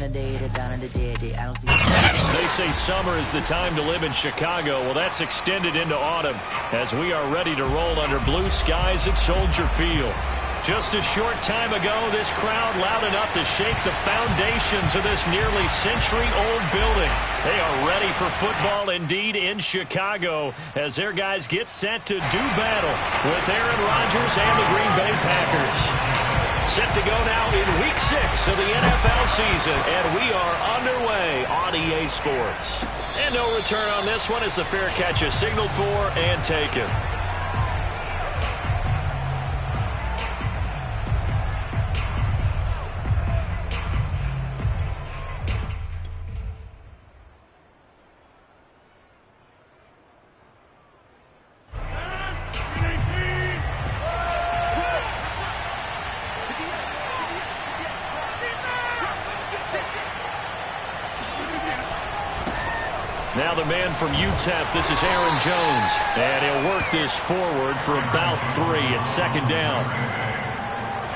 They say summer is the time to live in Chicago. Well, that's extended into autumn as we are ready to roll under blue skies at Soldier Field. Just a short time ago, this crowd loud enough to shake the foundations of this nearly century-old building. They are ready for football indeed in Chicago as their guys get set to do battle with Aaron Rodgers and the Green Bay Packers. Set to go now in Week 6 of the NFL season, and we are underway on EA Sports. And no return on this one as the fair catch is signaled for and taken. Now the man from UTEP, this is Aaron Jones. And he'll work this forward for about 3 at second down.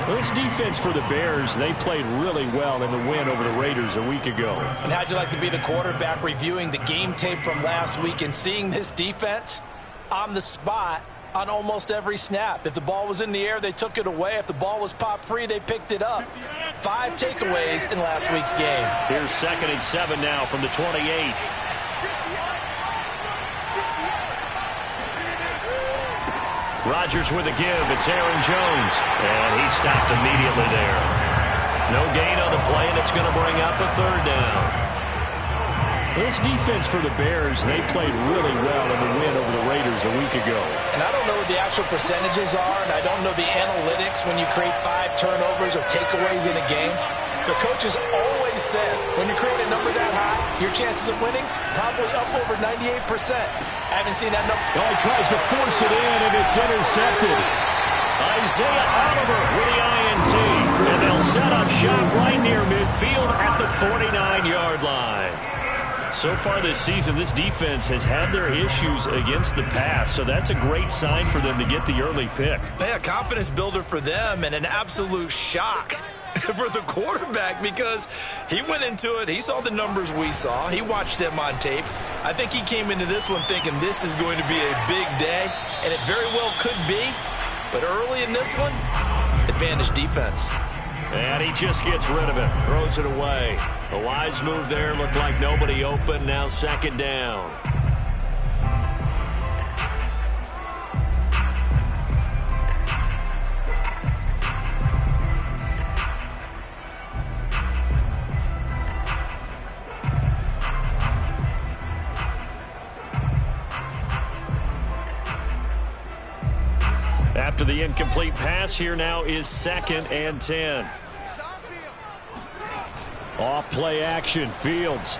Well, this defense for the Bears, they played really well in the win over the Raiders a week ago. And how'd you like to be the quarterback reviewing the game tape from last week and seeing this defense on the spot on almost every snap? If the ball was in the air, they took it away. If the ball was popped free, they picked it up. 5 takeaways in last week's game. Here's 2nd and 7 now from the 28. Rodgers with a give. It's Aaron Jones. And he stopped immediately there. No gain on the play, and it's going to bring up a 3rd down. This defense for the Bears, they played really well in the win over the Raiders a week ago. And I don't know what the actual percentages are, and I don't know the analytics when you create 5 turnovers or takeaways in a game. The coaches always said when you create a number that high, your chances of winning probably up over 98%. I haven't seen that number. Oh, he tries to force it in, and it's intercepted. Isaiah Oliver with the INT. And they'll set up shop right near midfield at the 49-yard line. So far this season, this defense has had their issues against the pass, so that's a great sign for them to get the early pick. Yeah, confidence builder for them and an absolute shock for the quarterback because he went into it. He saw the numbers we saw. He watched them on tape. I think he came into this one thinking this is going to be a big day, and it very well could be. But early in this one, advantage defense. And he just gets rid of it, throws it away. A wise move there, looked like nobody open, now 2nd down. After the incomplete pass, here now is 2nd and 10. Off play action, Fields.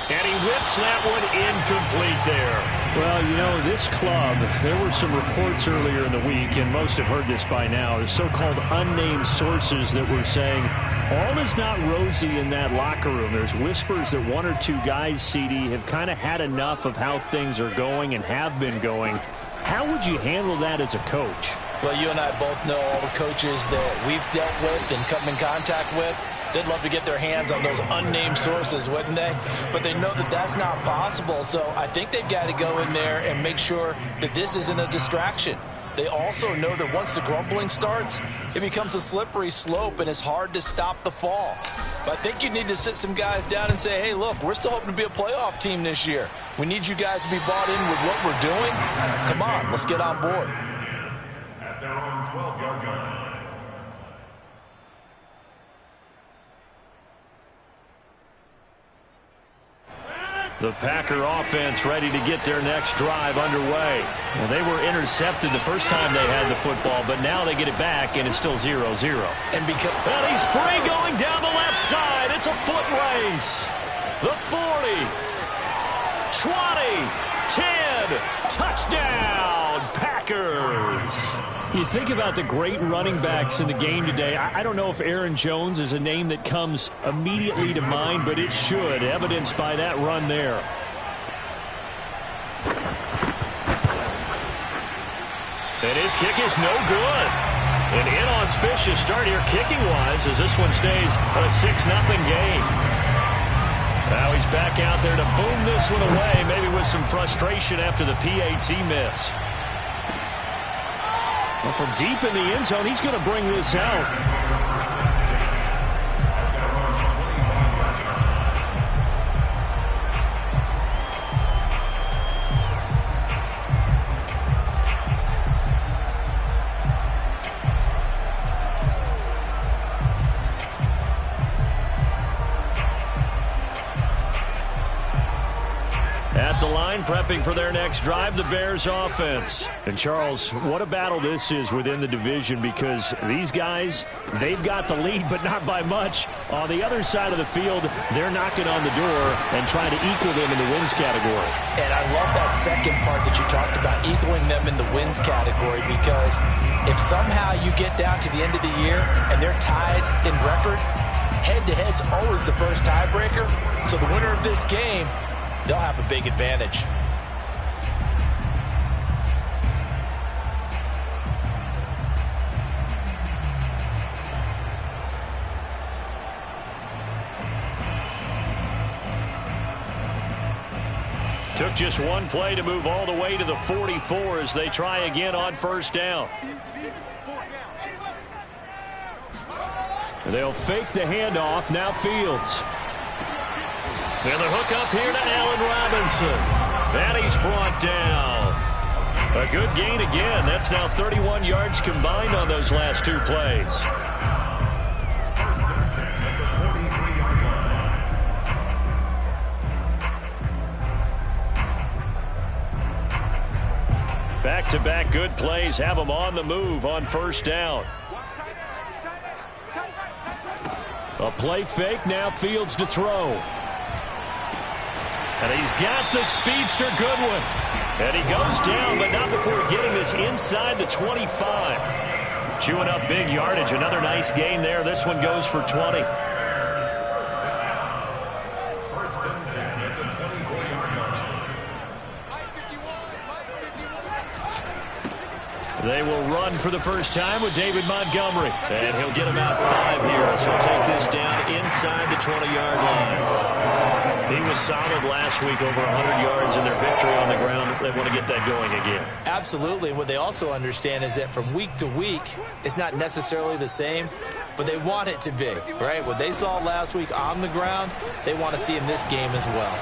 And he whips that one incomplete there. Well, you know, this club, there were some reports earlier in the week, and most have heard this by now, the so-called unnamed sources that were saying all is not rosy in that locker room. There's whispers that 1 or 2 guys, CD, have kind of had enough of how things are going and have been going. How would you handle that as a coach? Well, you and I both know all the coaches that we've dealt with and come in contact with. They'd love to get their hands on those unnamed sources, wouldn't they? But they know that that's not possible, so I think they've got to go in there and make sure that this isn't a distraction. They also know that once the grumbling starts, it becomes a slippery slope and it's hard to stop the fall. But I think you need to sit some guys down and say, hey, look, we're still hoping to be a playoff team this year. We need you guys to be bought in with what we're doing. Come on, let's get on board. At their own 12-yard line. The Packer offense ready to get their next drive underway. Well, they were intercepted the first time they had the football, but now they get it back, and it's still 0-0. And he's free going down the left side. It's a foot race. The 40, 20, 10, touchdown, Packers. You think about the great running backs in the game today. I don't know if Aaron Jones is a name that comes immediately to mind, but it should, evidenced by that run there. And his kick is no good. An inauspicious start here kicking-wise as this one stays a 6-0 game. Now he's back out there to boom this one away, maybe with some frustration after the PAT miss. Well, from deep in the end zone, he's going to bring this out. At the line, prepping for their next drive, the Bears offense. And Charles, what a battle this is within the division, because these guys, they've got the lead, but not by much. On the other side of the field, they're knocking on the door and trying to equal them in the wins category. And I love that second part that you talked about, equaling them in the wins category, because if somehow you get down to the end of the year and they're tied in record, head-to-head's always the first tiebreaker. So the winner of this game, they'll have a big advantage. Took just one play to move all the way to the 44 as they try again on first down. They'll fake the handoff. Now Fields. And the hook up here to Allen Robinson. And he's brought down. A good gain again. That's now 31 yards combined on those last two plays. Back-to-back good plays have them on the move on first down. A play fake. Now Fields to throw. And he's got the speedster Goodwin. And he goes down, but not before getting this inside the 25. Chewing up big yardage. Another nice gain there. This one goes for 20. First and 10 at the 24-yard line. They will run for the first time with David Montgomery. And he'll get about 5 here. So he'll take this down inside the 20-yard line. He was solid last week, over 100 yards in their victory on the ground. They want to get that going again. Absolutely. What they also understand is that from week to week, it's not necessarily the same, but they want it to be, right? What they saw last week on the ground, they want to see in this game as well.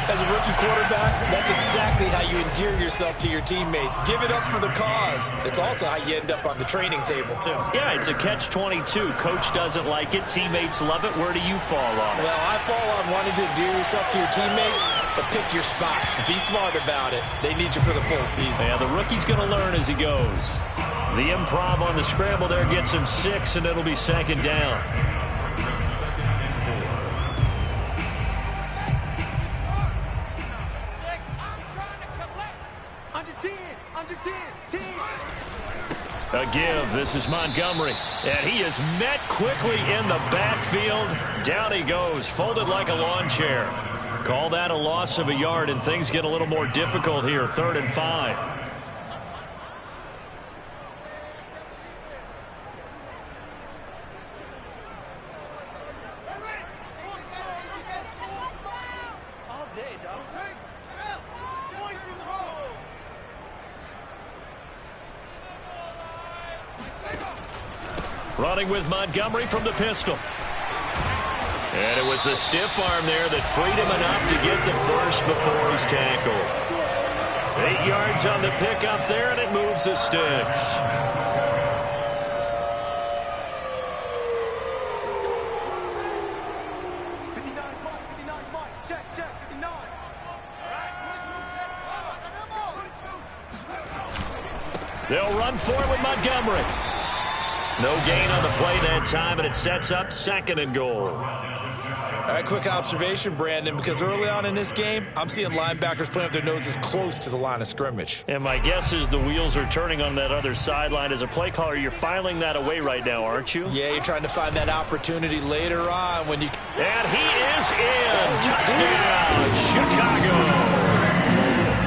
As a rookie quarterback, that's exactly how you endear yourself to your teammates. Give it up for the cause. It's also how you end up on the training table, too. Yeah, it's a catch-22. Coach doesn't like it. Teammates love it. Where do you fall on it? Well, I fall on wanting to endear yourself to your teammates, but pick your spots. Be smart about it. They need you for the full season. Yeah, the rookie's going to learn as he goes. The improv on the scramble there gets him 6, and it'll be second down. A give. This is Montgomery. And he is met quickly in the backfield. Down he goes, folded like a lawn chair. Call that a loss of a yard, and things get a little more difficult here. 3rd and 5. Running with Montgomery from the pistol. And it was a stiff arm there that freed him enough to get the first before he's tackled. 8 yards on the pickup there, and it moves the sticks. They'll run for it with Montgomery. No gain on the play that time, and it sets up 2nd and goal. All right, quick observation, Brandon, because early on in this game, I'm seeing linebackers playing with their noses close to the line of scrimmage. And my guess is the wheels are turning on that other sideline. As a play caller, you're filing that away right now, aren't you? Yeah, you're trying to find that opportunity later on when you... And he is in. Touchdown, Chicago.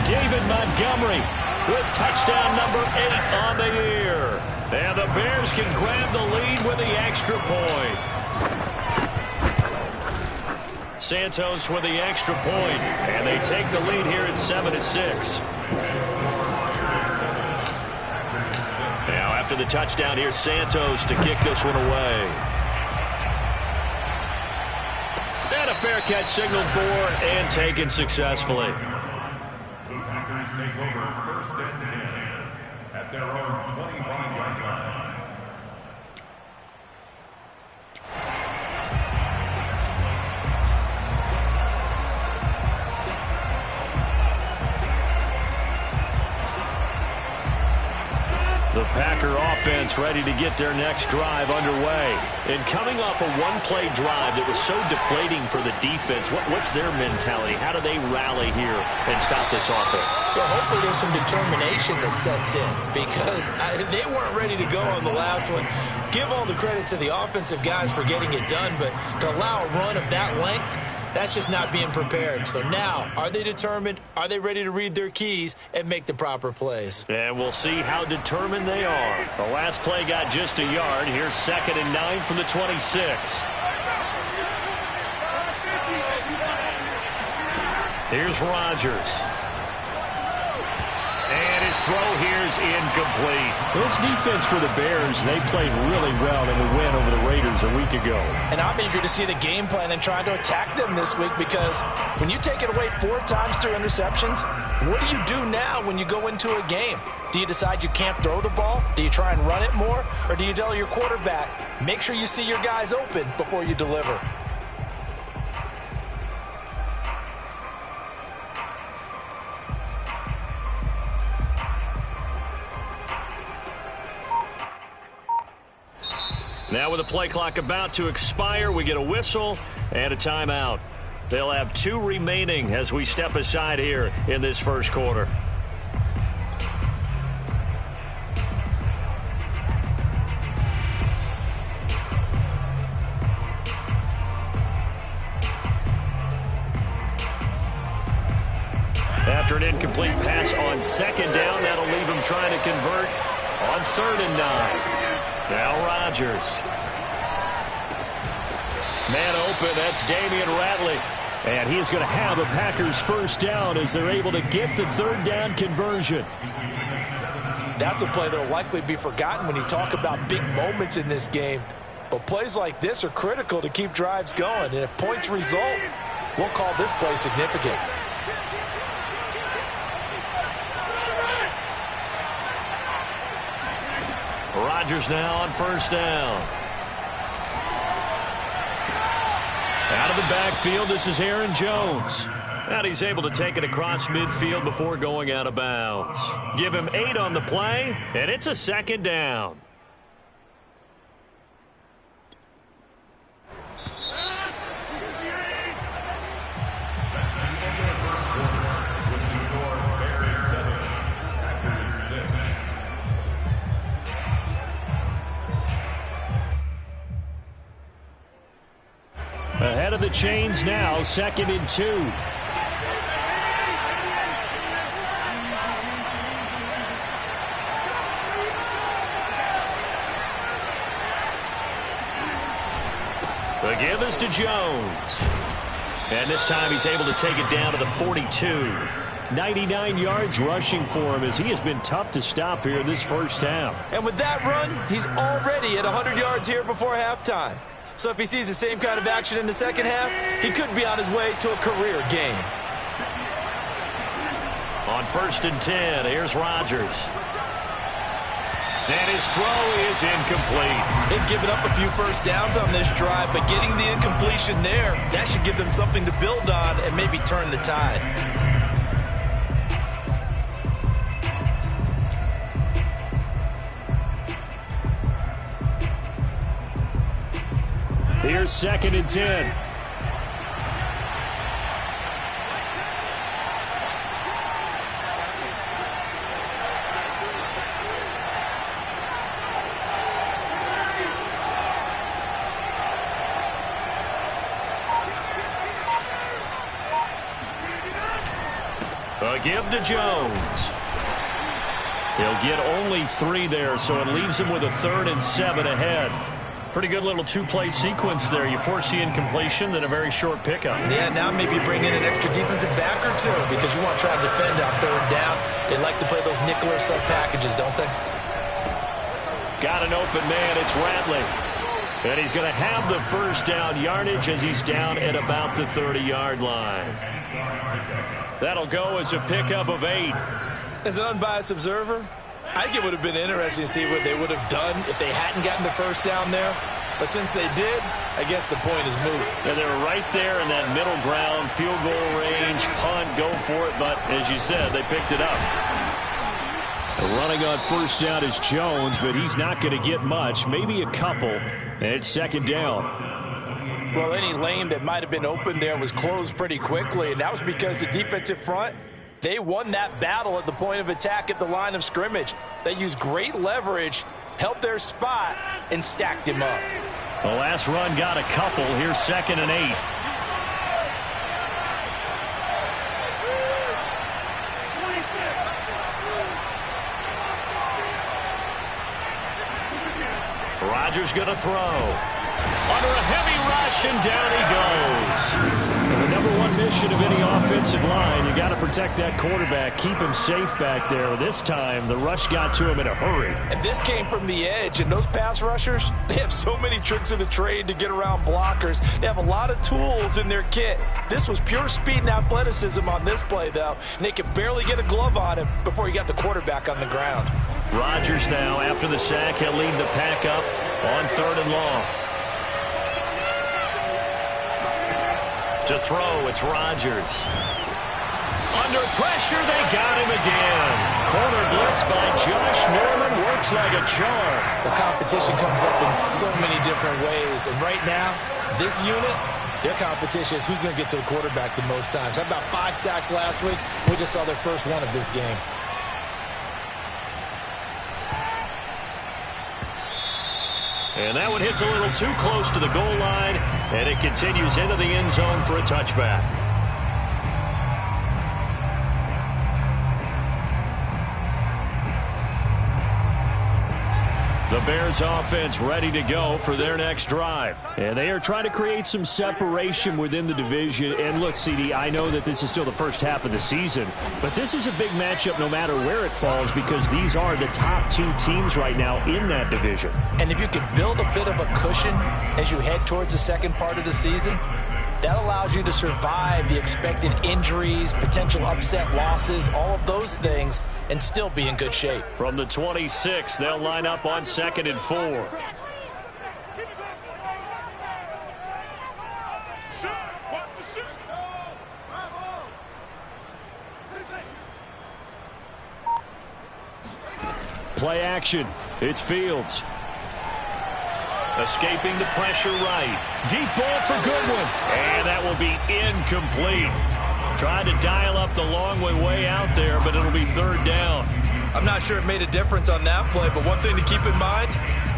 David Montgomery with touchdown number 8 on the year. And the Bears can grab the lead with the extra point. Santos with the extra point, and they take the lead here at 7-6. Now after the touchdown, here's Santos to kick this one away. And a fair catch signaled for and taken successfully. The Packers take over 1st and 10 at their own 25-yard line. The Packer offense ready to get their next drive underway. And coming off a one-play drive that was so deflating for the defense, what's their mentality? How do they rally here and stop this offense? Well, hopefully there's some determination that sets in because they weren't ready to go on the last one. Give all the credit to the offensive guys for getting it done, but to allow a run of that length, that's just not being prepared. So now, are they determined? Are they ready to read their keys and make the proper plays? And we'll see how determined they are. The last play got just a yard. Here's 2nd and 9 from the 26. Here's Rodgers. And his throw here is incomplete. This defense for the Bears, they played really well in the win over the Raiders a week ago. And I'm eager to see the game plan and try to attack them this week because when you take it away 4 times through interceptions, what do you do now when you go into a game? Do you decide you can't throw the ball? Do you try and run it more? Or do you tell your quarterback, make sure you see your guys open before you deliver? Now with the play clock about to expire, we get a whistle and a timeout. They'll have 2 remaining as we step aside here in this first quarter. After an incomplete pass on 2nd down, that'll leave him trying to convert on 3rd and 9. Now Rodgers. Man open, that's Damian Ratley. And he's going to have a Packers first down as they're able to get the 3rd down conversion. That's a play that will likely be forgotten when you talk about big moments in this game. But plays like this are critical to keep drives going. And if points result, we'll call this play significant. Rodgers now on 1st down. Out of the backfield, this is Aaron Jones. And he's able to take it across midfield before going out of bounds. Give him 8 on the play, and it's a 2nd down. Ahead of the chains now, 2nd and 2. The give is to Jones. And this time he's able to take it down to the 42. 99 yards rushing for him as he has been tough to stop here in this first half. And with that run, he's already at 100 yards here before halftime. So if he sees the same kind of action in the second half, he could be on his way to a career game. On 1st and 10, here's Rodgers. And his throw is incomplete. They've given up a few first downs on this drive, but getting the incompletion there, that should give them something to build on and maybe turn the tide. Here's 2nd and 10. A give to Jones. He'll get only 3 there, so it leaves him with a 3rd and 7 ahead. Pretty good little 2-play sequence there. You force the incompletion, then a very short pickup. Yeah, now maybe bring in an extra defensive back or 2 because you want to try to defend on 3rd down. They like to play those nickel or sub packages, don't they? Got an open man. It's Ratley. And he's going to have the first down yardage as he's down at about the 30-yard line. That'll go as a pickup of 8. As an unbiased observer, I think it would have been interesting to see what they would have done if they hadn't gotten the first down there. But since they did, I guess the point is moot. And they were right there in that middle ground, field goal range, punt, go for it. But as you said, they picked it up. Running on first down is Jones, but he's not going to get much, maybe a couple. And it's 2nd down. Well, any lane that might have been open there was closed pretty quickly, and that was because the defensive front, they won that battle at the point of attack at the line of scrimmage. They used great leverage, held their spot, and stacked him up. The last run got a couple. Here's 2nd and 8. Rodgers going to throw. Under a heavy rush, and down he goes. And the number 1 mission of any offensive line, you got to protect that quarterback, keep him safe back there. This time, the rush got to him in a hurry. And this came from the edge, and those pass rushers, they have so many tricks of the trade to get around blockers. They have a lot of tools in their kit. This was pure speed and athleticism on this play, though, and they could barely get a glove on him before he got the quarterback on the ground. Rodgers now, after the sack, he'll lead the pack up on 3rd and long. To throw, it's Rodgers. Under pressure, they got him again. Corner blitz by Josh Norman works like a charm. The competition comes up in so many different ways, and right now, this unit, their competition is who's going to get to the quarterback the most times. Had about 5 sacks last week. We just saw their first one of this game. And that one hits a little too close to the goal line, and it continues into the end zone for a touchback. The Bears offense ready to go for their next drive. And they are trying to create some separation within the division. And look, CD, I know that this is still the first half of the season, but this is a big matchup no matter where it falls because these are the top 2 teams right now in that division. And if you could build a bit of a cushion as you head towards the second part of the season, that allows you to survive the expected injuries, potential upset losses, all of those things, and still be in good shape. From the 26, they'll line up on 2nd and 4. Play action. It's Fields. Escaping the pressure right. Deep ball for Goodwin. And that will be incomplete. Tried to dial up the long way out there, but it'll be 3rd down. I'm not sure it made a difference on that play, but one thing to keep in mind,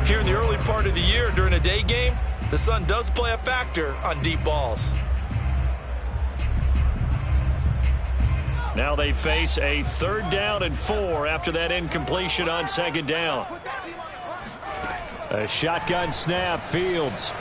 here in the early part of the year during a day game, the sun does play a factor on deep balls. Now they face a 3rd down and 4 after that incompletion on 2nd down. A shotgun snap, Fields.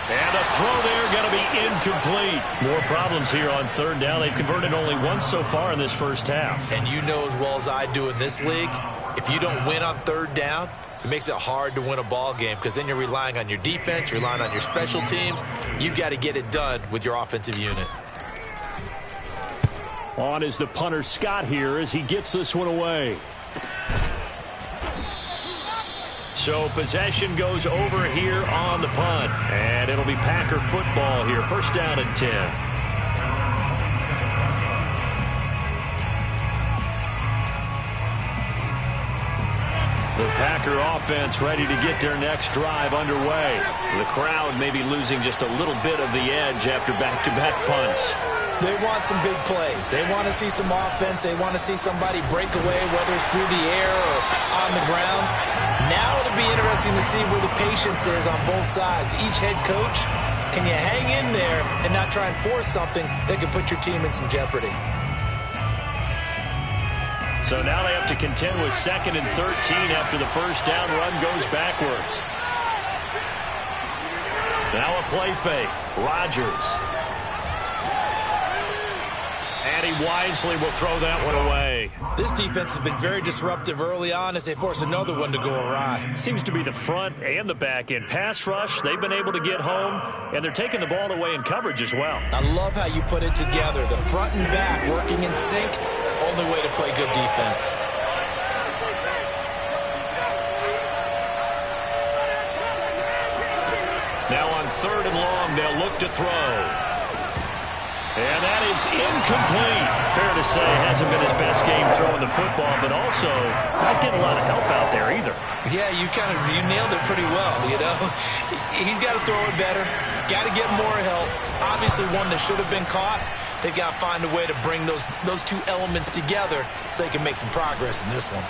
And a throw there going to be incomplete. More problems here on 3rd down. They've converted only once so far in this first half. And you know as well as I do in this league, if you don't win on 3rd down, it makes it hard to win a ball game because then you're relying on your defense, you're relying on your special teams. You've got to get it done with your offensive unit. On is the punter Scott here as he gets this one away. So possession goes over here on the punt. And it'll be Packer football here. 1st down and 10. The Packer offense ready to get their next drive underway. The crowd maybe losing just a little bit of the edge after back-to-back punts. They want some big plays. They want to see some offense. They want to see somebody break away, whether it's through the air or on the ground. Now it'll be interesting to see where the patience is on both sides. Each head coach, can you hang in there and not try and force something that could put your team in some jeopardy? So now they have to contend with 2nd and 13 after the first down run goes backwards. Now a play fake. Rodgers. And he wisely will throw that one away. This defense has been very disruptive early on as they force another one to go awry. It seems to be the front and the back end. Pass rush, they've been able to get home, and they're taking the ball away in coverage as well. I love how you put it together. The front and back working in sync. Only way to play good defense. Now on 3rd and long, they'll look to throw. And that is incomplete. Fair to say, hasn't been his best game throwing the football, but also not getting a lot of help out there either. Yeah, you nailed it pretty well, you know. He's got to throw it better. Got to get more help. Obviously one that should have been caught. They've got to find a way to bring those two elements together so they can make some progress in this one.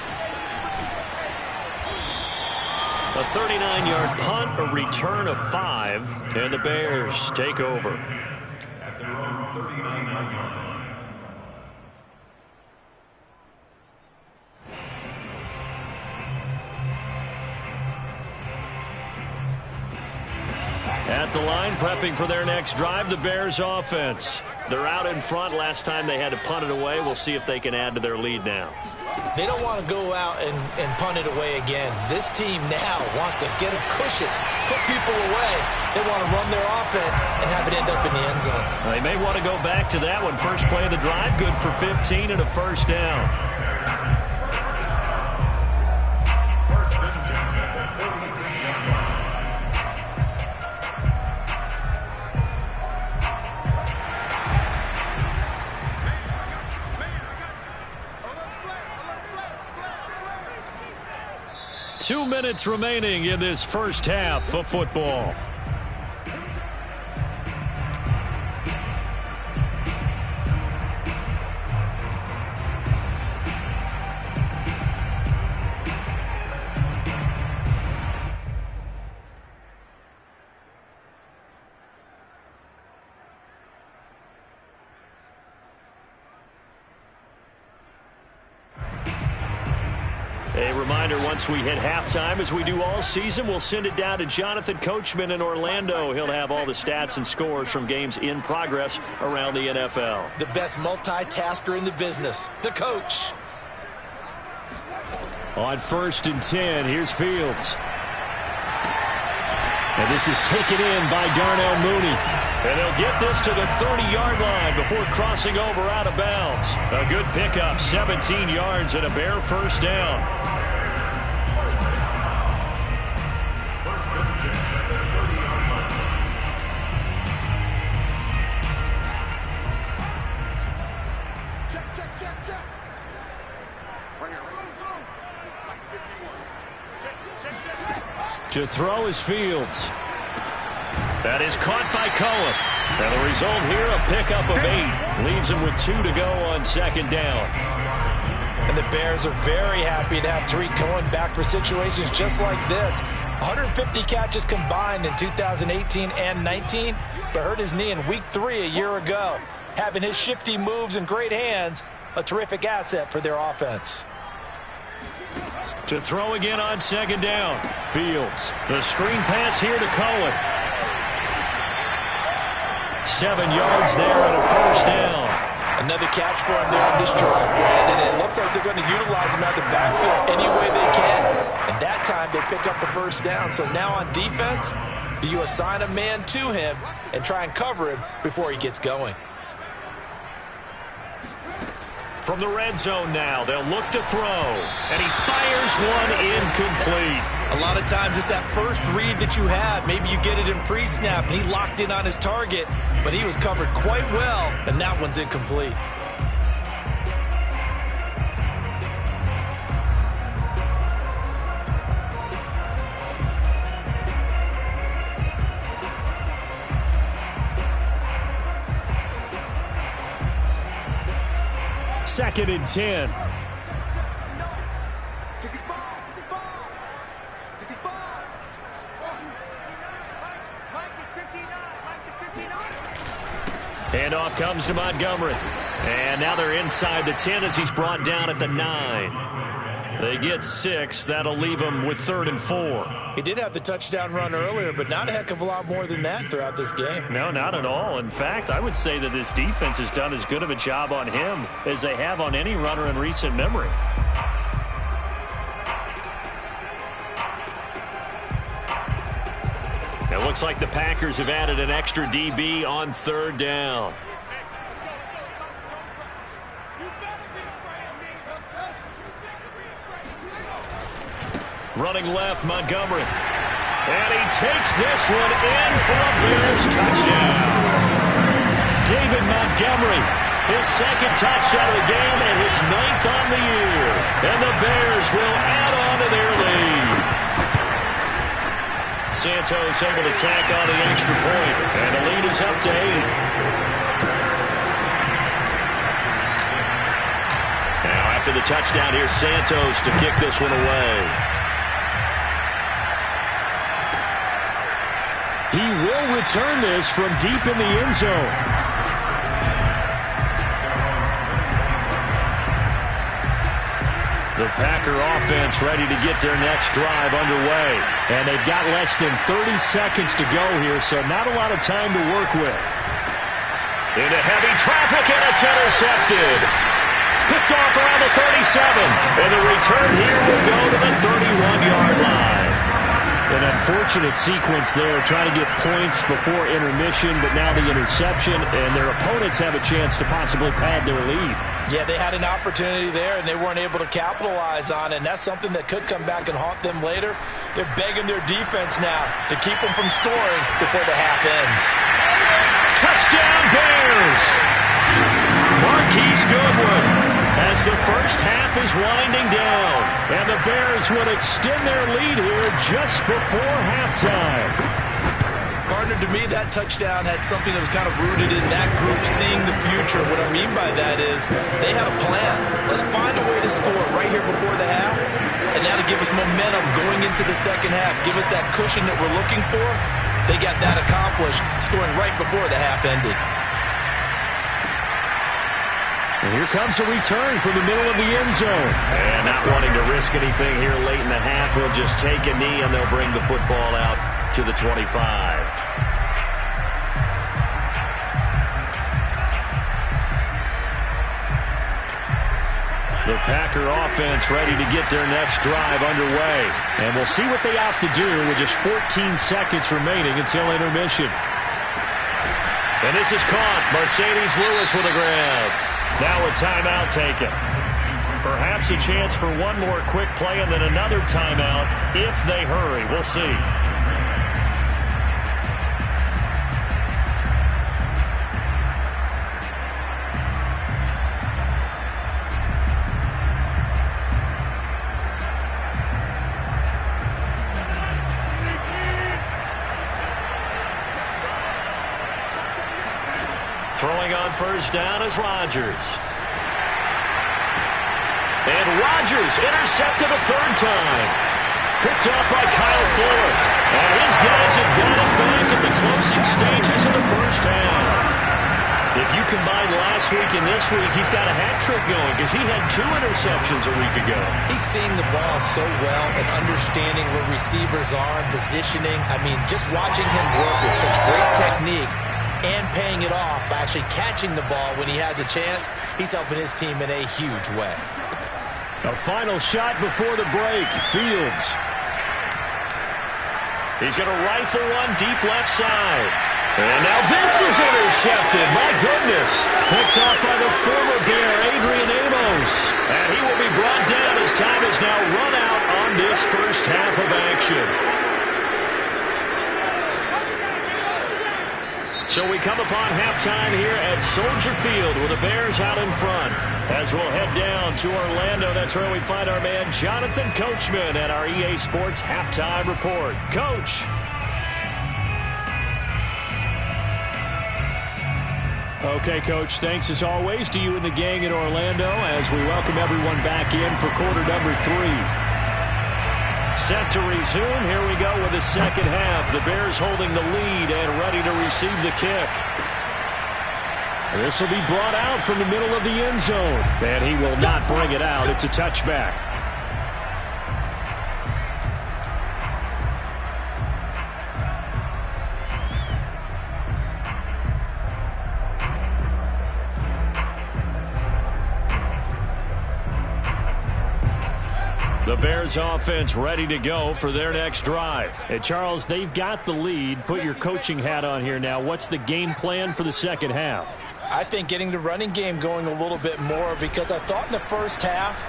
A 39-yard punt, a return of 5, and the Bears take over. At their own 39-yard line. At the line, prepping for their next drive, the Bears offense. They're out in front. Last time they had to punt it away. We'll see if they can add to their lead now. They don't want to go out and punt it away again. This team now wants to get a cushion, put people away. They want to run their offense and have it end up in the end zone. They may want to go back to that one. First play of the drive, good for 15 and a first down. First and 10 at the 46-yard line. Two minutes remaining in this first half of football. A reminder, once we hit halftime, as we do all season, we'll send it down to Jonathan Coachman in Orlando. He'll have all the stats and scores from games in progress around the NFL. The best multitasker in the business, the coach. On 1st and 10, here's Fields. And this is taken in by Darnell Mooney. And they'll get this to the 30-yard line before crossing over out of bounds. A good pickup, 17 yards and a Bear first down. First and 10 at the 30-yard line. Check. To throw is Fields. That is caught by Cohen. And the result here, a pickup of 8. Leaves him with 2 to go on 2nd down. And the Bears are very happy to have Tariq Cohen back for situations just like this. 150 catches combined in 2018 and 19, but hurt his knee in week 3 a year ago. Having his shifty moves and great hands, a terrific asset for their offense. To throw again on 2nd down. Fields. The screen pass here to Cohen. 7 yards there and a first down. Another catch for him there on this drive, Brandon. And it looks like they're going to utilize him out of the backfield any way they can. And that time they pick up the first down. So now on defense, do you assign a man to him and try and cover him before he gets going? From the red zone now, they'll look to throw. And he fires one incomplete. A lot of times it's that first read that you have. Maybe you get it in pre-snap, and he locked in on his target, but he was covered quite well, and that one's incomplete. Second and 10. Handoff comes to Montgomery. And now they're inside the 10 as he's brought down at the 9. They get 6. That'll leave them with 3rd and 4. He did have the touchdown run earlier, but not a heck of a lot more than that throughout this game. No, not at all. In fact, I would say that this defense has done as good of a job on him as they have on any runner in recent memory. It looks like the Packers have added an extra DB on 3rd down. Running left, Montgomery. And he takes this one in for a Bears touchdown. David Montgomery, his 2nd touchdown of the game and his 9th on the year. And the Bears will add on to their lead. Santos able to tack on the extra point, and the lead is up to 8. Now after the touchdown, here's Santos to kick this one away. He will return this from deep in the end zone. The Packer offense ready to get their next drive underway. And they've got less than 30 seconds to go here, so not a lot of time to work with. Into heavy traffic, and it's intercepted. Picked off around the 37. And the return here will go to the 31-yard line. An unfortunate sequence there, trying to get points before intermission, but now the interception, and their opponents have a chance to possibly pad their lead. Yeah, they had an opportunity there, and they weren't able to capitalize on it, and that's something that could come back and haunt them later. They're begging their defense now to keep them from scoring before the half ends. Touchdown, Bears! Marquise Goodwin as the first half is winding down. And the Bears would extend their lead here just before halftime. Partner, to me, that touchdown had something that was kind of rooted in that group seeing the future. What I mean by that is they had a plan. Let's find a way to score right here before the half. And now to give us momentum going into the second half, give us that cushion that we're looking for. They got that accomplished, scoring right before the half ended. And here comes a return from the middle of the end zone. And not wanting to risk anything here late in the half, he'll just take a knee and they'll bring the football out to the 25. The Packer offense ready to get their next drive underway. And we'll see what they opt to do with just 14 seconds remaining until intermission. And this is caught. Mercedes Lewis with a grab. Now a timeout taken. Perhaps a chance for one more quick play and then another timeout if they hurry. We'll see. Throwing on first down is Rodgers. And Rodgers intercepted a 3rd time. Picked up by Kyle Fuller. And his guys have got it back at the closing stages of the first half. If you combine last week and this week, he's got a hat trick going because he had 2 interceptions a week ago. He's seeing the ball so well and understanding where receivers are and positioning. I mean, just watching him work with such great technique and paying it off by actually catching the ball when he has a chance, he's helping his team in a huge way. A final shot before the break. Fields. He's going to rifle one deep left side. And now this is intercepted. My goodness. Picked up by the former Bear, Adrian Amos. And he will be brought down as time is now run out on this first half of action. So we come upon halftime here at Soldier Field with the Bears out in front. As we'll head down to Orlando, that's where we find our man Jonathan Coachman at our EA Sports Halftime Report. Coach. Okay, Coach, thanks as always to you and the gang in Orlando as we welcome everyone back in for quarter number 3. Set to resume. Here we go with the second half. The Bears holding the lead and ready to receive the kick. This will be brought out from the middle of the end zone. And he will not bring it out. It's a touchback. The Bears offense ready to go for their next drive. And Charles, they've got the lead. Put your coaching hat on here now. What's the game plan for the second half? I think getting the running game going a little bit more, because I thought in the first half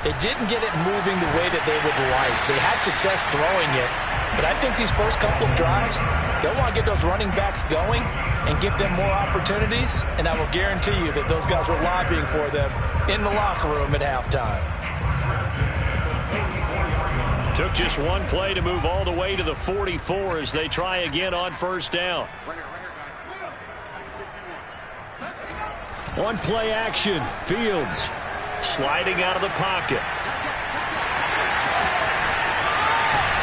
they didn't get it moving the way that they would like. They had success throwing it, but I think these first couple of drives, they'll want to get those running backs going and give them more opportunities, and I will guarantee you that those guys were lobbying for them in the locker room at halftime. Took just one play to move all the way to the 44 as they try again on first down. One play action. Fields sliding out of the pocket.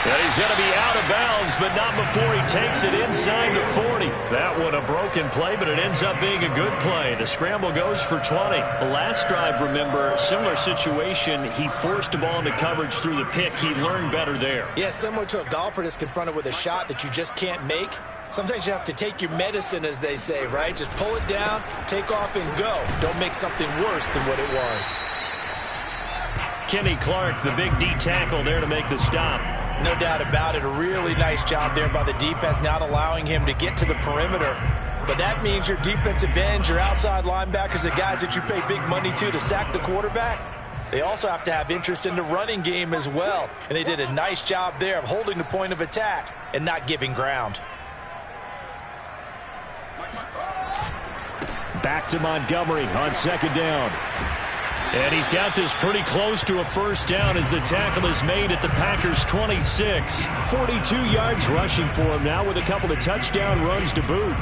And he's going to be out of bounds, but not before he takes it inside the 40. That one a broken play, but it ends up being a good play. The scramble goes for 20. The last drive, remember, similar situation. He forced the ball into coverage through the pick. He learned better there. Yeah, similar to a golfer that's confronted with a shot that you just can't make. Sometimes you have to take your medicine, as they say, right? Just pull it down, take off, and go. Don't make something worse than what it was. Kenny Clark, the big D tackle there to make the stop. No doubt about it. A really nice job there by the defense, not allowing him to get to the perimeter. But that means your defensive ends, your outside linebackers, the guys that you pay big money to sack the quarterback, they also have to have interest in the running game as well. And they did a nice job there of holding the point of attack and not giving ground. Back to Montgomery on second down. And he's got this pretty close to a first down as the tackle is made at the Packers' 26. 42 yards rushing for him now with a couple of touchdown runs to boot.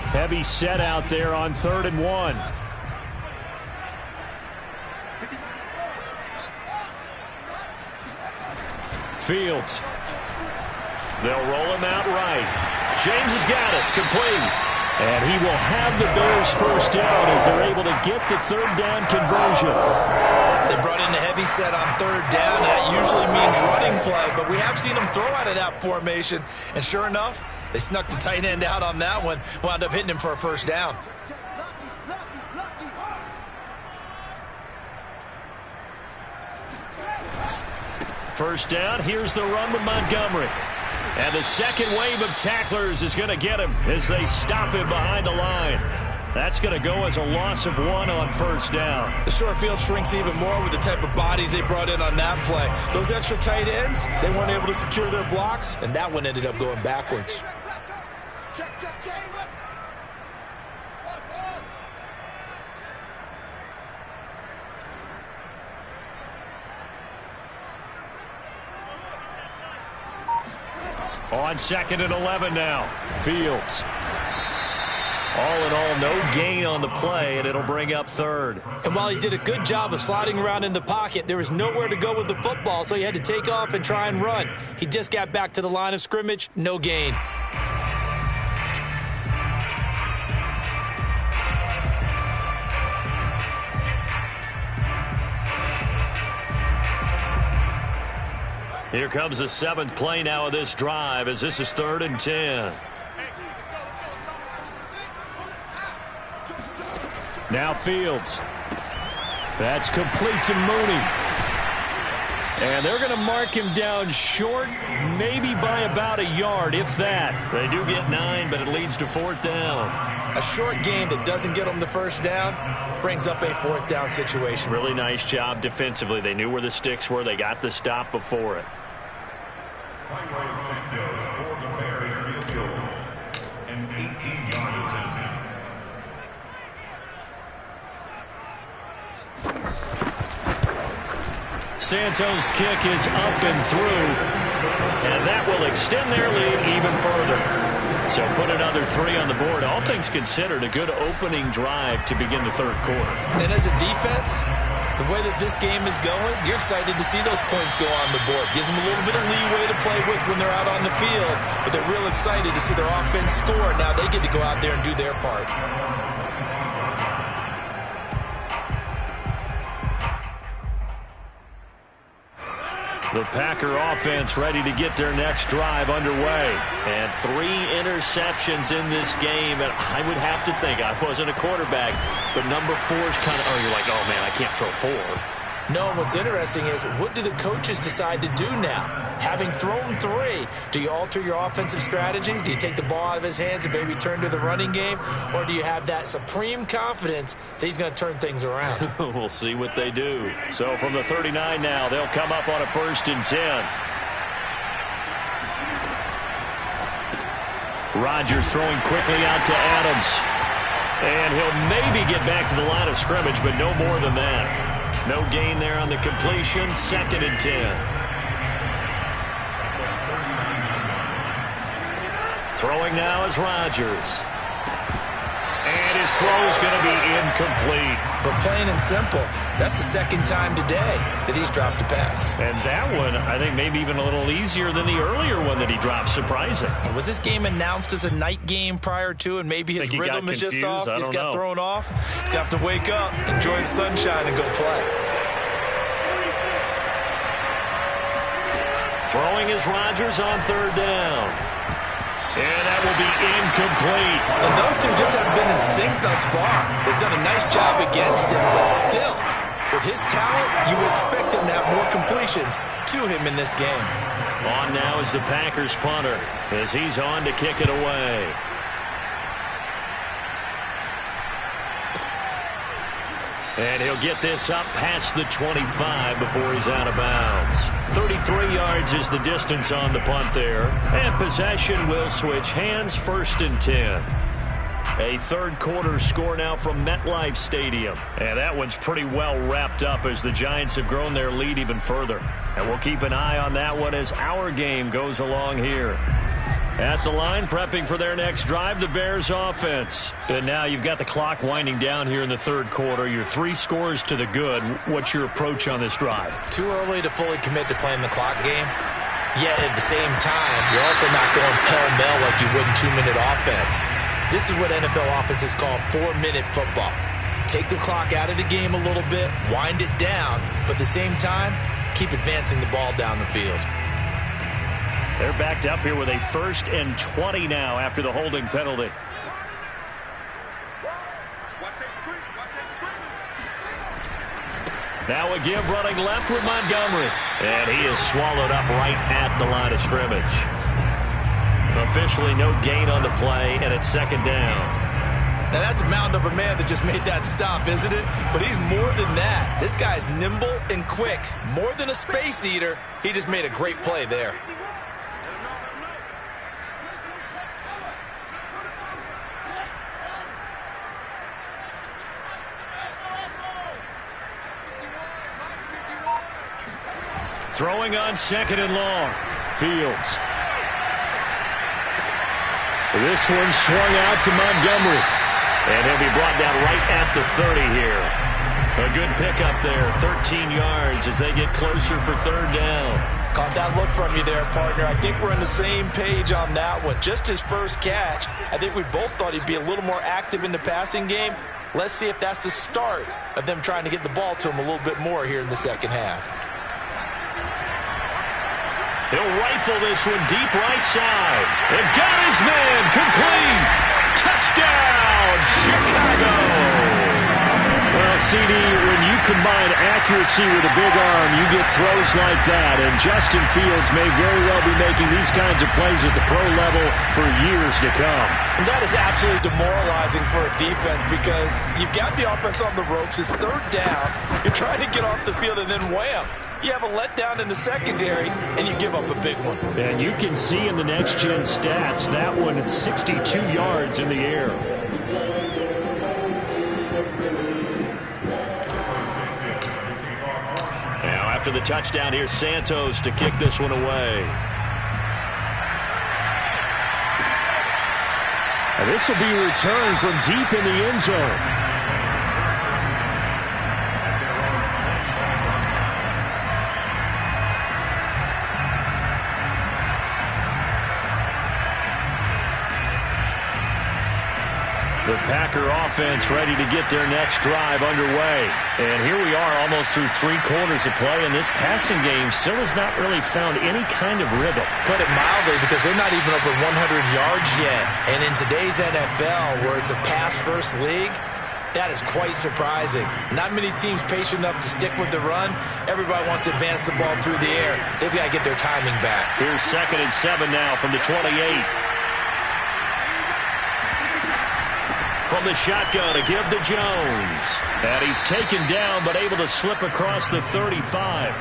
Heavy set out there on 3rd and 1. Fields. They'll roll him out right. James has got it. Complete. And he will have the Bears first down as they're able to get the 3rd down conversion. They brought in a heavy set on 3rd down, and that usually means running play, but we have seen them throw out of that formation. And sure enough, they snuck the tight end out on that one, wound up hitting him for a first down. First down, here's the run with Montgomery. And the second wave of tacklers is going to get him as they stop him behind the line. That's going to go as a loss of 1 on first down. The short field shrinks even more with the type of bodies they brought in on that play. Those extra tight ends, they weren't able to secure their blocks, and that one ended up going backwards. On 2nd and 11 now. Fields. All in all, no gain on the play, and it'll bring up 3rd. And while he did a good job of sliding around in the pocket, there was nowhere to go with the football, so he had to take off and try and run. He just got back to the line of scrimmage, no gain. Here comes the 7th play now of this drive as this is 3rd and 10. Now Fields. That's complete to Mooney. And they're going to mark him down short, maybe by about a yard, if that. They do get 9, but it leads to 4th down. A short game that doesn't get them the first down brings up a 4th down situation. Really nice job defensively. They knew where the sticks were. They got the stop before it. Santos for the Bears field goal. An 18-yard attempt. Santos' kick is up and through, and that will extend their lead even further. So put another 3 on the board. All things considered, a good opening drive to begin the 3rd quarter. And as a defense, The way that this game is going, you're excited to see those points go on the board. Gives them a little bit of leeway to play with when they're out on the field, but they're real excited to see their offense score. Now they get to go out there and do their part. The Packer offense ready to get their next drive underway. And 3 interceptions in this game. And I would have to think, I wasn't a quarterback, but number 4 is kind of, oh, you're like, oh, man, I can't throw 4. No, what's interesting is, what do the coaches decide to do now? Having thrown 3, do you alter your offensive strategy? Do you take the ball out of his hands and maybe turn to the running game? Or do you have that supreme confidence that he's going to turn things around? We'll see what they do. So from the 39 now, they'll come up on a 1st and 10. Rodgers throwing quickly out to Adams. And he'll maybe get back to the line of scrimmage, but no more than that. No gain there on the completion. 2nd and 10. Throwing now is Rodgers. And his throw is going to be incomplete. But plain and simple, that's the 2nd time today that he's dropped a pass. And that one, I think, maybe even a little easier than the earlier one that he dropped. Surprising. Was this game announced as a night game prior to, and maybe his rhythm is just off? He's got thrown off. He's got to wake up, enjoy the sunshine, and go play. Throwing is Rodgers on 3rd down. And that will be incomplete. And those two just haven't been in sync thus far. They've done a nice job against him, but still, with his talent, you would expect them to have more completions to him in this game. On now is the Packers punter as he's on to kick it away. And he'll get this up past the 25 before he's out of bounds. 33 yards is the distance on the punt there. And possession will switch hands. 1st and 10. A 3rd quarter score now from MetLife Stadium. And that one's pretty well wrapped up as the Giants have grown their lead even further. And we'll keep an eye on that one as our game goes along here. At the line, prepping for their next drive, the Bears offense. And now you've got the clock winding down here in the 3rd quarter. You're 3 scores to the good. What's your approach on this drive? Too early to fully commit to playing the clock game. Yet at the same time, you're also not going pell-mell like you would in 2-minute offense. This is what NFL offenses call 4-minute football. Take the clock out of the game a little bit, wind it down, but at the same time, keep advancing the ball down the field. They're backed up here with a 1st and 20 now after the holding penalty. Now a give running left with Montgomery. And he is swallowed up right at the line of scrimmage. Officially no gain on the play, and it's 2nd down. Now that's a mountain of a man that just made that stop, isn't it? But he's more than that. This guy's nimble and quick. More than a space eater. He just made a great play there. Throwing on 2nd and long. Fields. This one swung out to Montgomery. And he'll be brought down right at the 30 here. A good pickup there. 13 yards as they get closer for 3rd down. Caught that look from you there, partner. I think we're on the same page on that one. Just his first catch. I think we both thought he'd be a little more active in the passing game. Let's see if that's the start of them trying to get the ball to him a little bit more here in the 2nd half. He'll rifle this one deep right side. And got his man. Complete. Touchdown, Chicago. Well, CD, when you combine accuracy with a big arm, you get throws like that. And Justin Fields may very well be making these kinds of plays at the pro level for years to come. And that is absolutely demoralizing for a defense because you've got the offense on the ropes. It's 3rd down. You're trying to get off the field, and then wham. You have a letdown in the secondary, and you give up a big one. And you can see in the next-gen stats, that one is 62 yards in the air. Now, after the touchdown, here's Santos to kick this one away. And this will be returned from deep in the end zone. Packer offense ready to get their next drive underway. And here we are almost through 3 quarters of play, and this passing game still has not really found any kind of rhythm. Put it mildly, because they're not even over 100 yards yet. And in today's NFL, where it's a pass-first league, that is quite surprising. Not many teams patient enough to stick with the run. Everybody wants to advance the ball through the air. They've got to get their timing back. Here's 2nd and 7 now from the 28. From the shotgun to give to Jones. And he's taken down, but able to slip across the 35.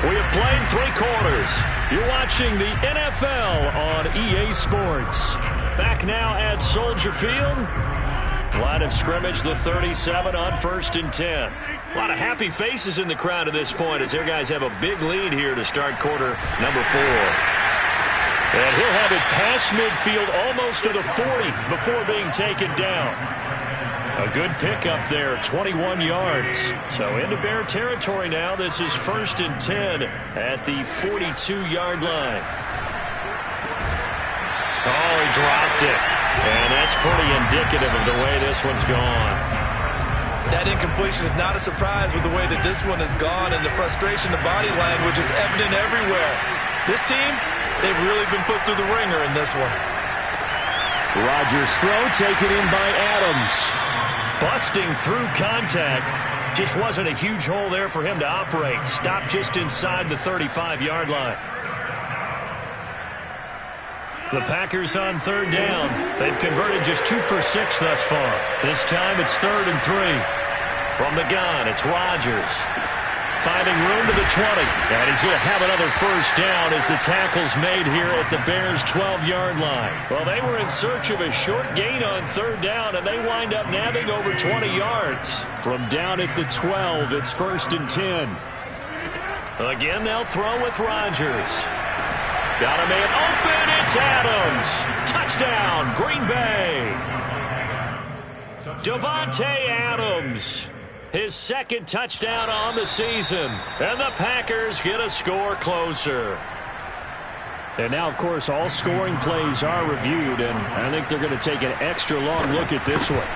We have played 3 quarters. You're watching the NFL on EA Sports. Back now at Soldier Field. Line of scrimmage, the 37 on 1st and 10. A lot of happy faces in the crowd at this point as their guys have a big lead here to start quarter number 4. And he'll have it past midfield almost to the 40 before being taken down. A good pickup there, 21 yards. So into Bear territory now. This is 1st and 10 at the 42-yard line. Oh, he dropped it. And that's pretty indicative of the way this one's gone. That incompletion is not a surprise with the way that this one has gone, and the frustration, the body language is evident everywhere. This team, they've really been put through the ringer in this one. Rodgers' throw taken in by Adams. Busting through contact. Just wasn't a huge hole there for him to operate. Stopped just inside the 35-yard line. The Packers on 3rd down. They've converted just 2 for 6 thus far. This time it's 3rd and 3. From the gun, it's Rodgers. Finding room to the 20. And he's going to have another 1st down as the tackle's made here at the Bears' 12-yard line. Well, they were in search of a short gain on 3rd down, and they wind up nabbing over 20 yards. From down at the 12, it's 1st and 10. Again, they'll throw with Rodgers. Got a man open. It's Adams. Touchdown, Green Bay. Davante Adams. His 2nd touchdown on the season. And the Packers get a score closer. And now, of course, all scoring plays are reviewed, and I think they're going to take an extra long look at this one.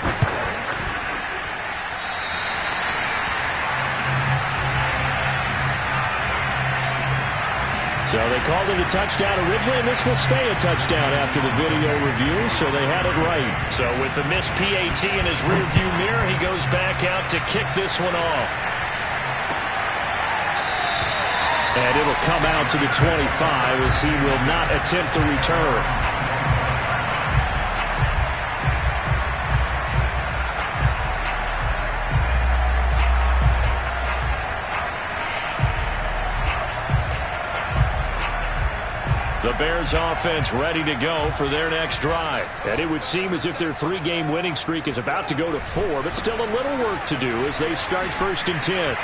So they called it a touchdown originally, and this will stay a touchdown after the video review, so they had it right. So with the missed PAT in his rearview mirror, he goes back out to kick this one off. And it'll come out to the 25 as he will not attempt to return. The Bears offense ready to go for their next drive. And it would seem as if their 3-game winning streak is about to go to 4, but still a little work to do as they start 1st and 10.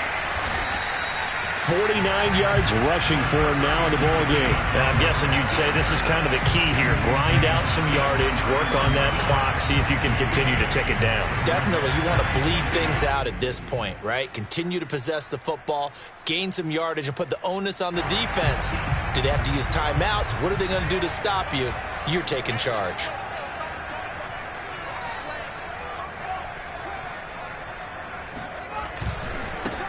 49 yards rushing for him now in the ball game. And I'm guessing you'd say this is kind of the key here. Grind out some yardage, work on that clock, see if you can continue to tick it down. Definitely. You want to bleed things out at this point, right? Continue to possess the football, gain some yardage, and put the onus on the defense. Do they have to use timeouts? What are they going to do to stop you? You're taking charge.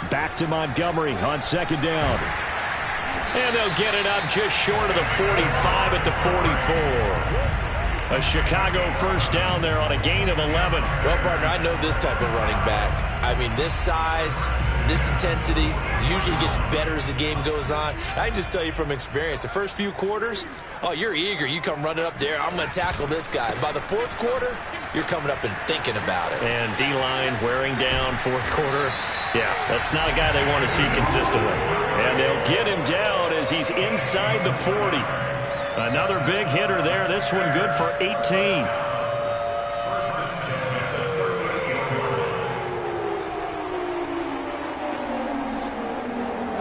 Back to Montgomery on 2nd down. And they'll get it up just short of the 45 at the 44. A Chicago 1st down there on a gain of 11. Well, partner, I know this type of running back. I mean, this size, this intensity usually gets better as the game goes on. I can just tell you from experience, the first few quarters, oh, you're eager. You come running up there, I'm going to tackle this guy. By the 4th quarter, you're coming up and thinking about it. And D-line wearing down 4th quarter. Yeah, that's not a guy they want to see consistently. And they'll get him down as he's inside the 40. Another big hitter there. This one good for 18.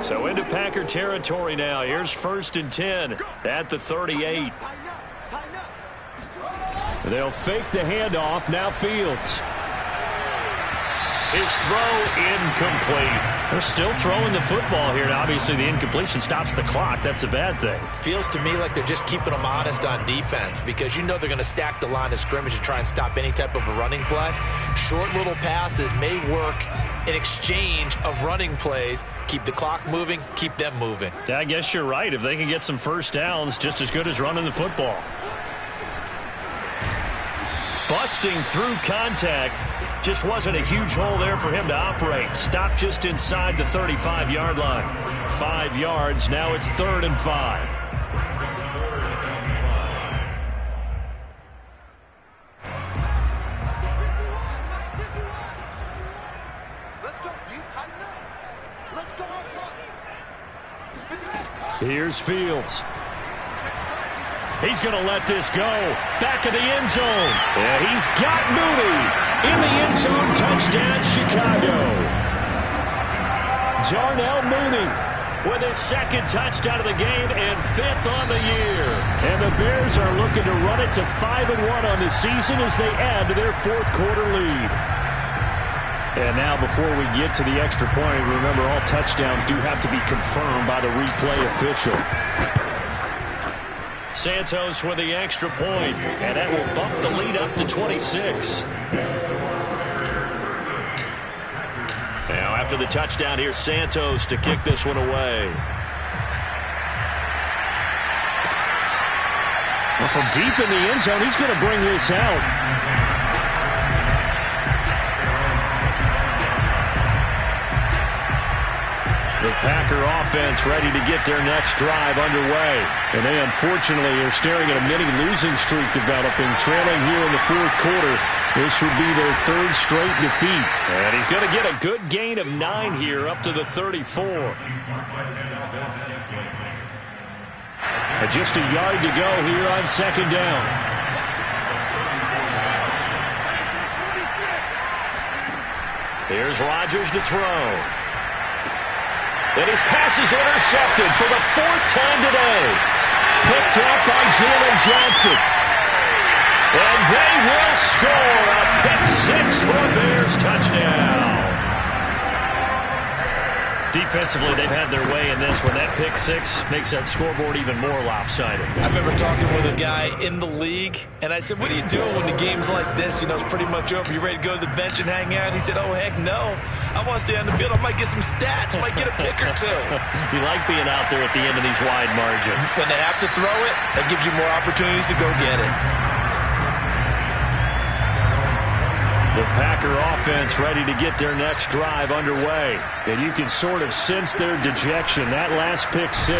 So into Packer territory now. Here's 1st and 10 at the 38. They'll fake the handoff. Now Fields. His throw incomplete. They're still throwing the football here. Now, obviously, the incompletion stops the clock. That's a bad thing. Feels to me like they're just keeping them honest on defense because you know they're going to stack the line of scrimmage and try and stop any type of a running play. Short little passes may work in exchange of running plays. Keep the clock moving, keep them moving. Yeah, I guess you're right. If they can get some first downs, just as good as running the football. Busting through contact. Just wasn't a huge hole there for him to operate. Stopped just inside the 35-yard line. 5 yards. Now it's 3rd and 5. Let's go, dude. Tighten up. Let's go outside. Here's Fields. He's going to let this go. Back of the end zone. And he's got Mooney. In the end zone, touchdown, Chicago. Darnell Mooney with his 2nd touchdown of the game and 5th on the year. And the Bears are looking to run it to 5-1 on the season as they add to their 4th quarter lead. And now before we get to the extra point, remember all touchdowns do have to be confirmed by the replay official. Santos with the extra point, and that will bump the lead up to 26. Now after the touchdown, here's Santos to kick this one away. Well, from deep in the end zone, he's going to bring this out. The Packer offense ready to get their next drive underway. And they unfortunately are staring at a mini losing streak developing, trailing here in the 4th quarter. This would be their 3rd straight defeat. And he's going to get a good gain of 9 here up to the 34. And just a yard to go here on 2nd down. Here's Rodgers to throw. And his pass is intercepted for the 4th time today. Picked up by Jalen Johnson. And they will score a pick 6 for a Bears touchdown. Defensively, they've had their way in this one. That pick 6 makes that scoreboard even more lopsided. I remember talking with a guy in the league, and I said, what are you doing when the game's like this? You know, it's pretty much over. You ready to go to the bench and hang out? And he said, oh, heck no. I want to stay on the field. I might get some stats. Might get a pick or 2. You like being out there at the end of these wide margins. When they have to throw it, that gives you more opportunities to go get it. The Packer offense ready to get their next drive underway. And you can sort of sense their dejection. That last pick 6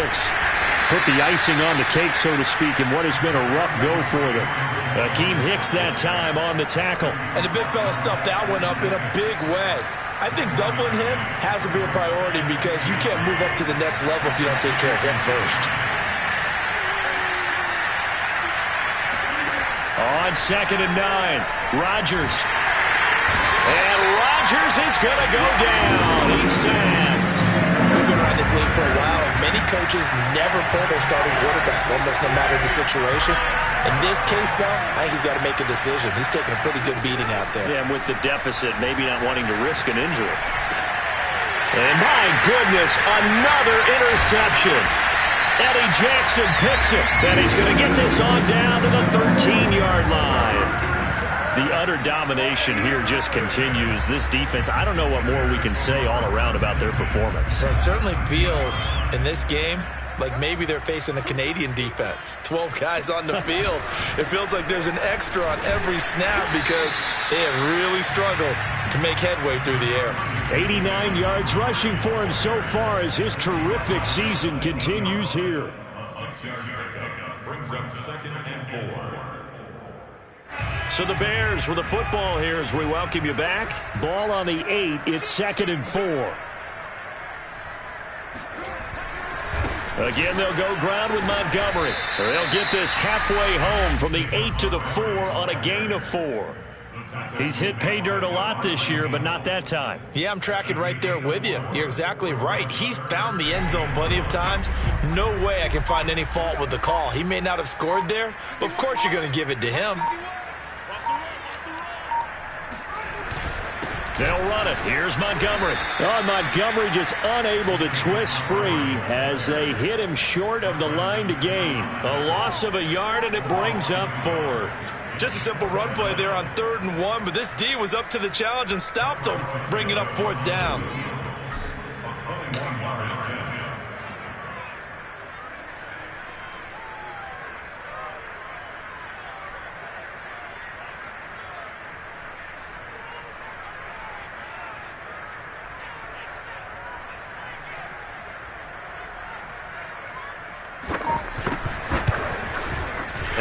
put the icing on the cake, so to speak, in what has been a rough go for them. Akeem Hicks that time on the tackle. And the big fella stuffed that one up in a big way. I think doubling him has to be a priority because you can't move up to the next level if you don't take care of him first. On 2nd and 9, Rodgers. And Rodgers is going to go down. He's sacked. We've been around this league for a while, and many coaches never pull their starting quarterback, almost no matter the situation. In this case, though, I think he's got to make a decision. He's taking a pretty good beating out there. Yeah, and with the deficit, maybe not wanting to risk an injury. And my goodness, another interception. Eddie Jackson picks it, and he's going to get this on down to the 13-yard line. The utter domination here just continues. This defense, I don't know what more we can say all around about their performance. Well, it certainly feels in this game like maybe they're facing a Canadian defense. 12 guys on the field. It feels like there's an extra on every snap because they have really struggled to make headway through the air. 89 yards rushing for him so far as his terrific season continues here. A 6-yard pickup brings up 2nd and 4. So the Bears with the football here as we welcome you back. Ball on the 8. It's 2nd and 4. Again, they'll go ground with Montgomery. They'll get this halfway home from the 8 to the 4 on a gain of 4. He's hit pay dirt a lot this year, but not that time. Yeah, I'm tracking right there with you. You're exactly right. He's found the end zone plenty of times. No way I can find any fault with the call. He may not have scored there, but of course you're going to give it to him. They'll run it. Here's Montgomery. Oh, Montgomery just unable to twist free as they hit him short of the line to gain. A loss of a yard, and it brings up fourth. Just a simple run play there on 3rd and 1, but this D was up to the challenge and stopped them, bringing up 4th down.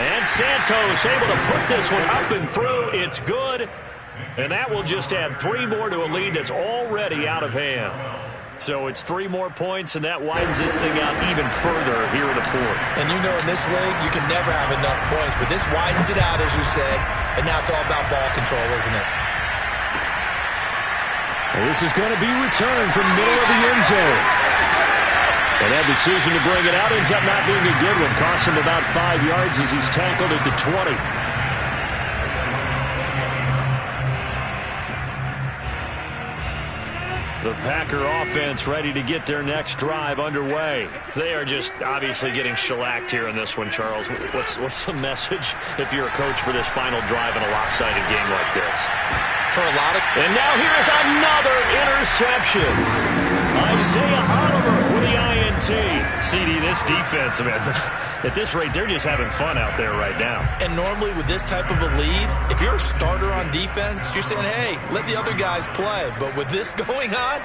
And Santos able to put this one up and through. It's good. And that will just add 3 more to a lead that's already out of hand. So it's 3 more points, and that widens this thing out even further here in the 4th. And you know in this league, you can never have enough points, but this widens it out, as you said, and now it's all about ball control, isn't it? Well, this is going to be returned from middle of the end zone. And that decision to bring it out ends up not being a good one. Costs him about 5 yards as he's tackled at the 20. The Packer offense ready to get their next drive underway. They are just obviously getting shellacked here in this one, Charles. What's the message if you're a coach for this final drive in a lopsided game like this? For a lot of... And now here is another interception. Isaiah Oliver with the INT. CD, this defense, man, at this rate, they're just having fun out there right now. And normally with this type of a lead, if you're a starter on defense, you're saying, hey, let the other guys play. But with this going on,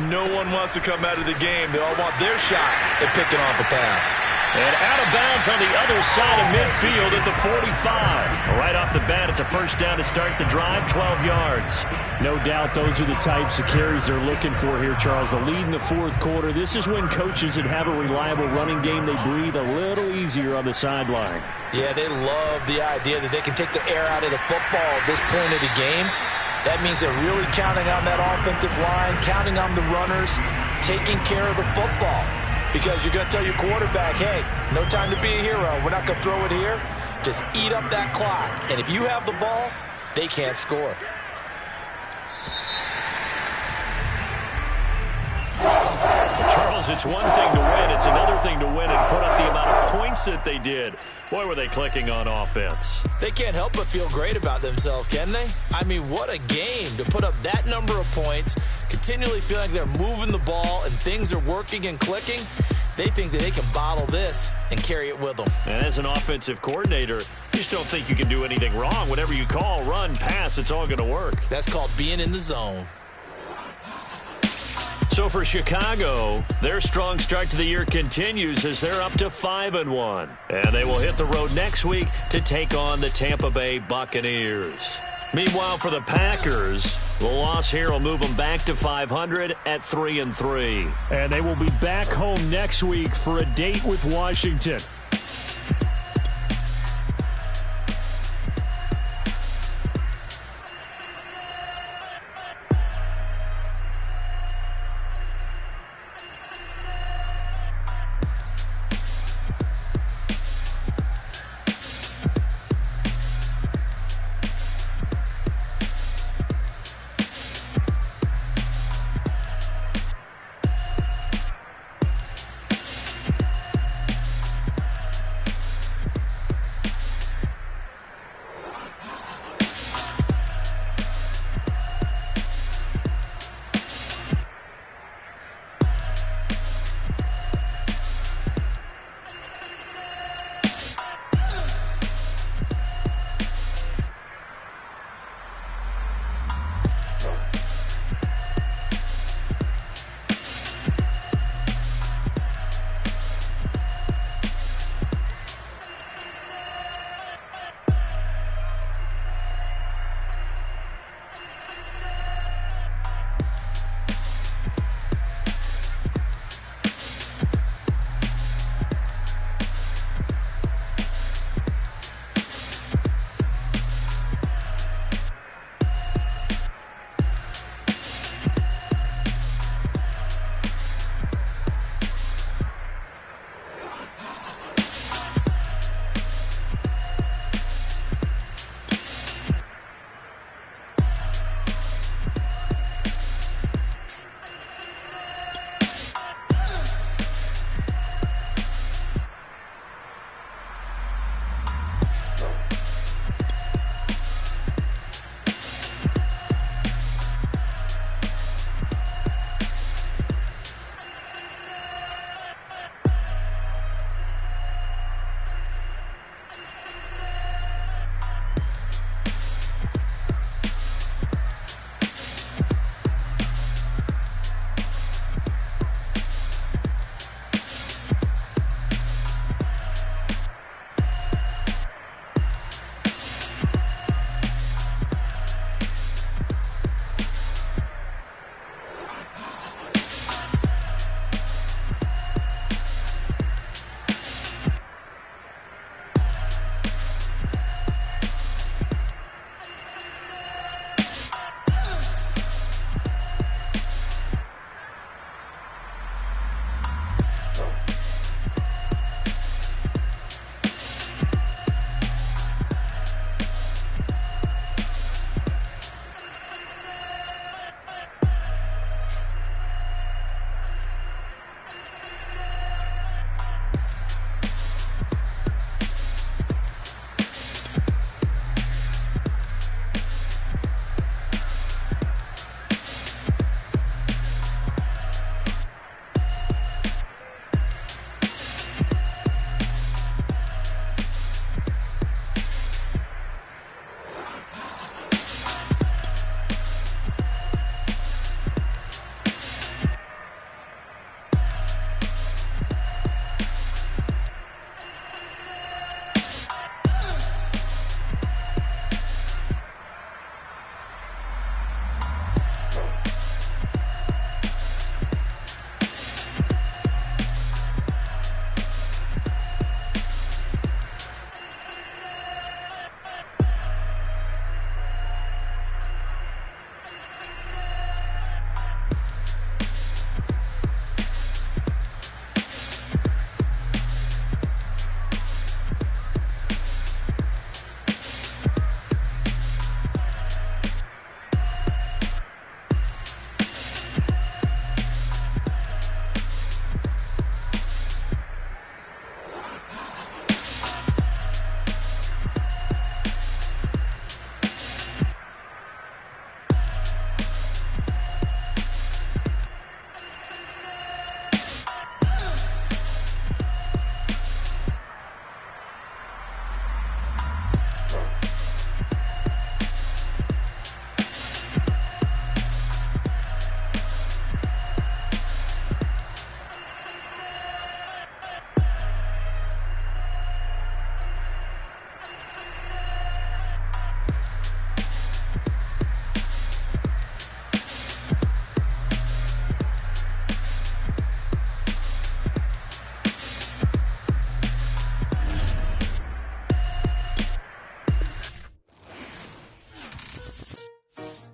no one wants to come out of the game. They all want their shot at picking off a pass. And out of bounds on the other side of midfield at the 45. Right off the bat, it's a first down to start the drive, 12 yards. No doubt those are the types of carries they're looking for here, Charles. The lead in the 4th quarter. This is when coaches that have a reliable running game, they breathe a little easier on the sideline. Yeah, they love the idea that they can take the air out of the football at this point of the game. That means they're really counting on that offensive line, counting on the runners, taking care of the football. Because you're going to tell your quarterback, hey, no time to be a hero. We're not going to throw it here. Just eat up that clock. And if you have the ball, they can't score. Charles, it's one thing to win. It's another thing to win and put up the amount of points that they did. Boy, were they clicking on offense. They can't help but feel great about themselves, can they? I mean, what a game to put up that number of points, continually feeling like they're moving the ball and things are working and clicking. They think that they can bottle this and carry it with them. And as an offensive coordinator, you just don't think you can do anything wrong. Whatever you call, run, pass, it's all going to work. That's called being in the zone. So for Chicago, their strong start to the year continues as they're up to 5-1. And they will hit the road next week to take on the Tampa Bay Buccaneers. Meanwhile, for the Packers, the loss here will move them back to 500 at 3-3. And they will be back home next week for a date with Washington.